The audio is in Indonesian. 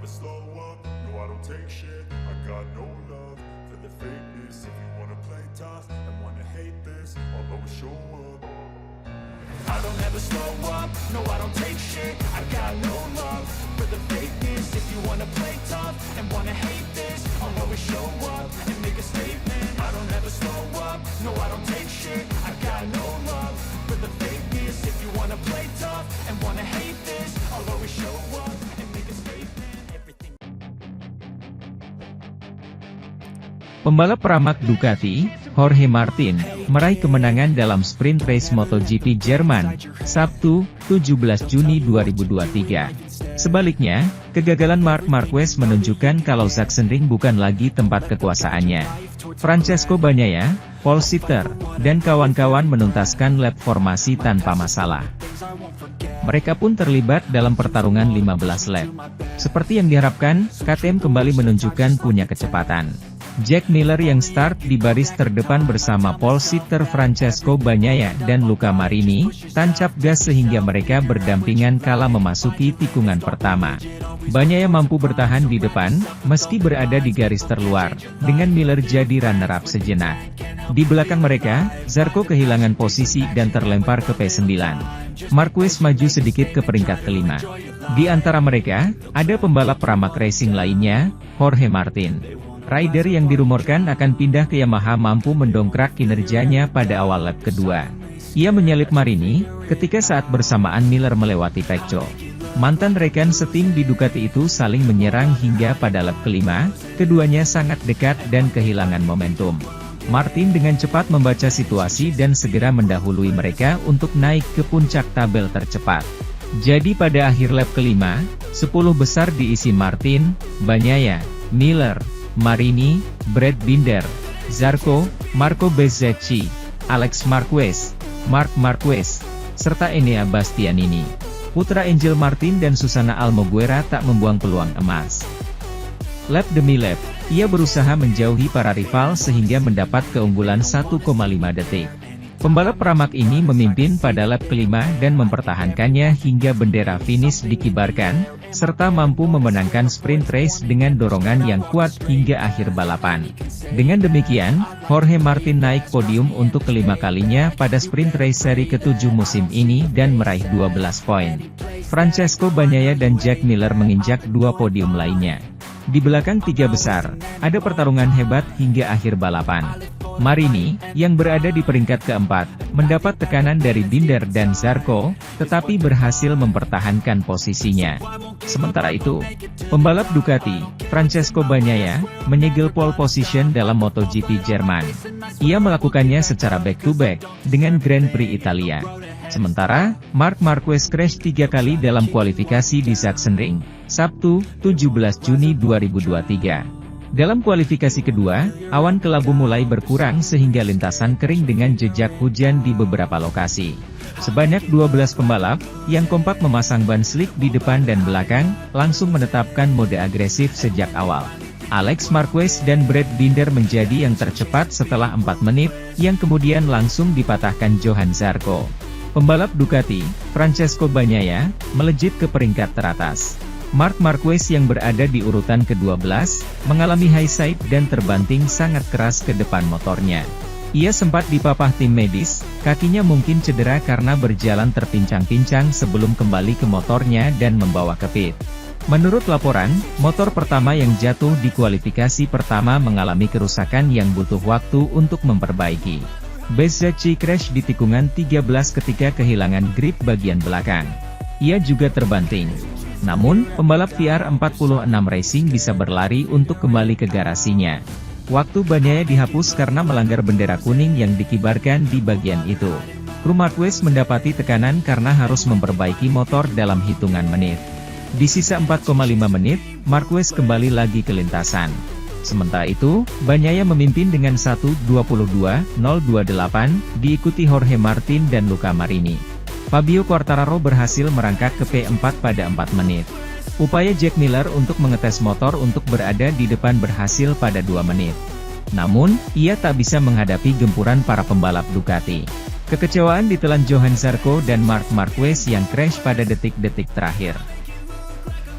never slow up, no I don't take shit. I got no love for the fakeness. If you wanna play tough and wanna hate this, I'll always show up. I don't ever slow up, no I don't take shit. I got no love for the fakeness. If you wanna play tough and wanna hate this, I'll always show up and make a statement. I don't ever slow up, no I don't take shit. I got no love for the fakeness. If you wanna play tough and wanna hate this, I'll always show up and make a statement. Everything. Pembalap pramak Ducati, Jorge Martin, meraih kemenangan dalam sprint race MotoGP Jerman, Sabtu, 17 Juni 2023. Sebaliknya, kegagalan Marc Marquez menunjukkan kalau Sachsenring bukan lagi tempat kekuasaannya. Francesco Bagnaia, Paul Sitter, dan kawan-kawan menuntaskan lap formasi tanpa masalah. Mereka pun terlibat dalam pertarungan 15 lap. Seperti yang diharapkan, KTM kembali menunjukkan punya kecepatan. Jack Miller yang start di baris terdepan bersama Paul Sitter, Francesco Bagnaia, dan Luca Marini, tancap gas sehingga mereka berdampingan kala memasuki tikungan pertama. Bagnaia mampu bertahan di depan, meski berada di garis terluar, dengan Miller jadi runner-up sejenak. Di belakang mereka, Zarco kehilangan posisi dan terlempar ke P9. Marquez maju sedikit ke peringkat kelima. Di antara mereka, ada pembalap pramak racing lainnya, Jorge Martin. Rider yang dirumorkan akan pindah ke Yamaha mampu mendongkrak kinerjanya pada awal lap kedua. Ia menyalip Marini, ketika saat bersamaan Miller melewati Pecco. Mantan rekan setim di Ducati itu saling menyerang hingga pada lap kelima, keduanya sangat dekat dan kehilangan momentum. Martin dengan cepat membaca situasi dan segera mendahului mereka untuk naik ke puncak tabel tercepat. Jadi pada akhir lap kelima, 10 besar diisi Martin, Bagnaia, Miller, Marini, Brad Binder, Zarco, Marco Bezzecchi, Alex Marquez, Marc Marquez, serta Enea Bastianini. Putra Angel Martin dan Susana Almoguera tak membuang peluang emas. Lap demi lap, ia berusaha menjauhi para rival sehingga mendapat keunggulan 1,5 detik. Pembalap pramak ini memimpin pada lap kelima dan mempertahankannya hingga bendera finish dikibarkan, serta mampu memenangkan sprint race dengan dorongan yang kuat hingga akhir balapan. Dengan demikian, Jorge Martin naik podium untuk kelima kalinya pada sprint race seri ke-7 musim ini dan meraih 12 poin. Francesco Bagnaia dan Jack Miller menginjak 2 podium lainnya. Di belakang tiga besar, ada pertarungan hebat hingga akhir balapan. Marini, yang berada di peringkat keempat, mendapat tekanan dari Binder dan Zarco, tetapi berhasil mempertahankan posisinya. Sementara itu, pembalap Ducati, Francesco Bagnaia, menyegel pole position dalam MotoGP Jerman. Ia melakukannya secara back-to-back, dengan Grand Prix Italia. Sementara, Marc Marquez crash 3 kali dalam kualifikasi di Sachsenring, Sabtu, 17 Juni 2023. Dalam kualifikasi kedua, awan kelabu mulai berkurang sehingga lintasan kering dengan jejak hujan di beberapa lokasi. Sebanyak 12 pembalap, yang kompak memasang ban slick di depan dan belakang, langsung menetapkan mode agresif sejak awal. Alex Marquez dan Brad Binder menjadi yang tercepat setelah 4 menit, yang kemudian langsung dipatahkan Johan Zarco. Pembalap Ducati, Francesco Bagnaia, melejit ke peringkat teratas. Marc Marquez yang berada di urutan ke-12, mengalami high side dan terbanting sangat keras ke depan motornya. Ia sempat dipapah tim medis, kakinya mungkin cedera karena berjalan terpincang-pincang sebelum kembali ke motornya dan membawa ke pit. Menurut laporan, motor pertama yang jatuh di kualifikasi pertama mengalami kerusakan yang butuh waktu untuk memperbaiki. Bezzecchi crash di tikungan 13 ketika kehilangan grip bagian belakang. Ia juga terbanting. Namun, pembalap VR46 Racing bisa berlari untuk kembali ke garasinya. Waktu Bagnaia dihapus karena melanggar bendera kuning yang dikibarkan di bagian itu. Kru Marquez mendapati tekanan karena harus memperbaiki motor dalam hitungan menit. Di sisa 4,5 menit, Marquez kembali lagi ke lintasan. Sementara itu, Bagnaia memimpin dengan 1:22.028, diikuti Jorge Martin dan Luca Marini. Fabio Quartararo berhasil merangkak ke P4 pada 4 menit. Upaya Jack Miller untuk mengetes motor untuk berada di depan berhasil pada 2 menit. Namun, ia tak bisa menghadapi gempuran para pembalap Ducati. Kekecewaan ditelan Johan Zarco dan Marc Marquez yang crash pada detik-detik terakhir.